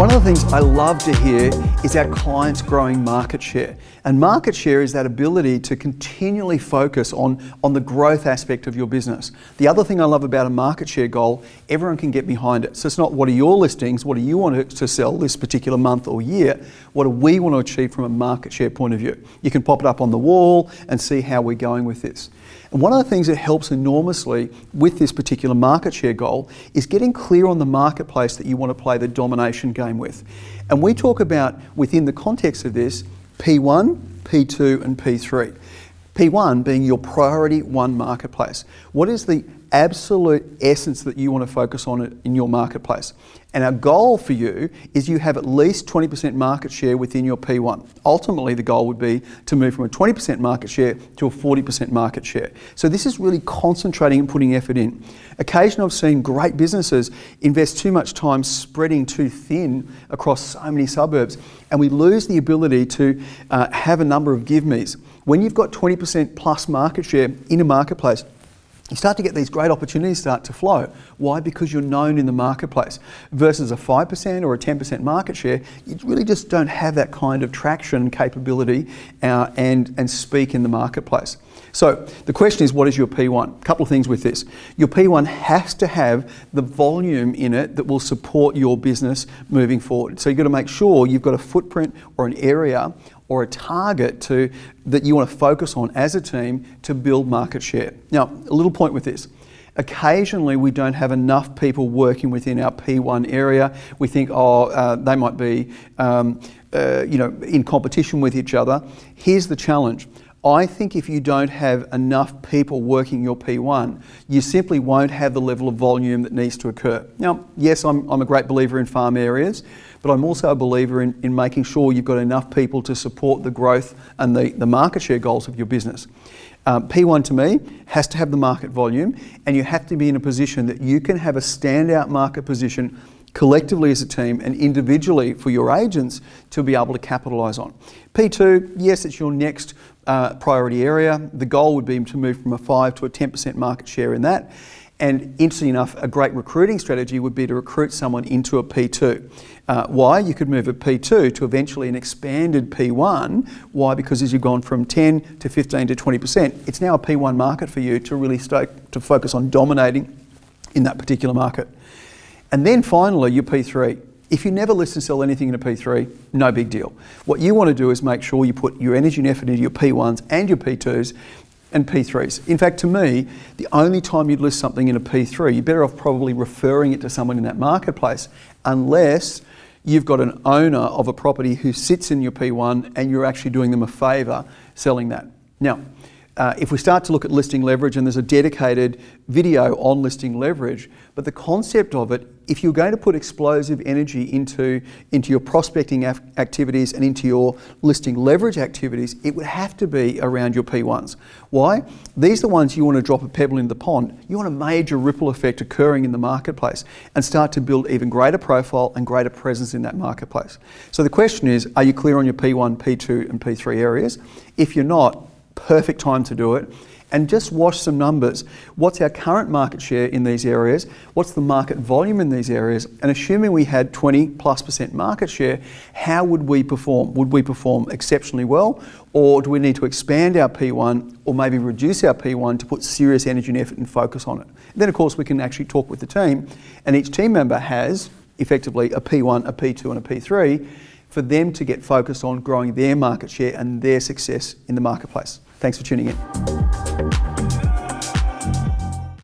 One of the things I love to hear is our clients growing market share. And market share is that ability to continually focus on the growth aspect of your business. The other thing I love about a market share goal, everyone can get behind it. So it's not what are your listings, what do you want to sell this particular month or year, what do we want to achieve from a market share point of view. You can pop it up on the wall and see how we're going with this. And one of the things that helps enormously with this particular market share goal is getting clear on the marketplace that you want to play the domination game with. And we talk about, within the context of this, P1, P2 and P3. P1 being your priority one marketplace. What is the absolute essence that you want to focus on in your marketplace? And our goal for you is you have at least 20% market share within your P1. Ultimately, the goal would be to move from a 20% market share to a 40% market share. So this is really concentrating and putting effort in. Occasionally I've seen great businesses invest too much time spreading too thin across so many suburbs, and we lose the ability to have a number of give-me's. When you've got 20% plus market share in a marketplace, you start to get these great opportunities start to flow. Why? Because you're known in the marketplace. Versus a 5% or a 10% market share, you really just don't have that kind of traction and capability and speak in the marketplace. So the question is, what is your P1? A couple of things with this. Your P1 has to have the volume in it that will support your business moving forward. So you've got to make sure you've got a footprint or an area or a target that you want to focus on as a team to build market share. Now, a little point with this. Occasionally, we don't have enough people working within our P1 area. We think, they might be, in competition with each other. Here's the challenge. I think if you don't have enough people working your P1, you simply won't have the level of volume that needs to occur. Now, yes, I'm a great believer in farm areas, but I'm also a believer in making sure you've got enough people to support the growth and the market share goals of your business. P1 to me has to have the market volume, and you have to be in a position that you can have a standout market position collectively as a team and individually for your agents to be able to capitalise on. P2, yes, it's your next priority area. The goal would be to move from a 5 to a 10% market share in that. And interesting enough, a great recruiting strategy would be to recruit someone into a P2. Why? You could move a P2 to eventually an expanded P1. Why? Because as you've gone from 10 to 15 to 20%, it's now a P1 market for you to really start to focus on dominating in that particular market. And then finally, your P3. If you never list and sell anything in a P3, no big deal. What you want to do is make sure you put your energy and effort into your P1s and your P2s and P3s. In fact, to me, the only time you'd list something in a P3, you're better off probably referring it to someone in that marketplace, unless you've got an owner of a property who sits in your P1 and you're actually doing them a favour selling that. Now, if we start to look at listing leverage, and there's a dedicated video on listing leverage, but the concept of it, if you're going to put explosive energy into your prospecting activities and into your listing leverage activities, it would have to be around your P1s. Why? These are the ones you want to drop a pebble in the pond. You want a major ripple effect occurring in the marketplace and start to build even greater profile and greater presence in that marketplace. So the question is, are you clear on your P1, P2 and P3 areas? If you're not, perfect time to do it. And just watch some numbers. What's our current market share in these areas? What's the market volume in these areas? And assuming we had 20+% market share, how would we perform? Would we perform exceptionally well? Or do we need to expand our P1 or maybe reduce our P1 to put serious energy and effort and focus on it? And then of course we can actually talk with the team, and each team member has effectively a P1, a P2 and a P3 for them to get focused on growing their market share and their success in the marketplace. Thanks for tuning in.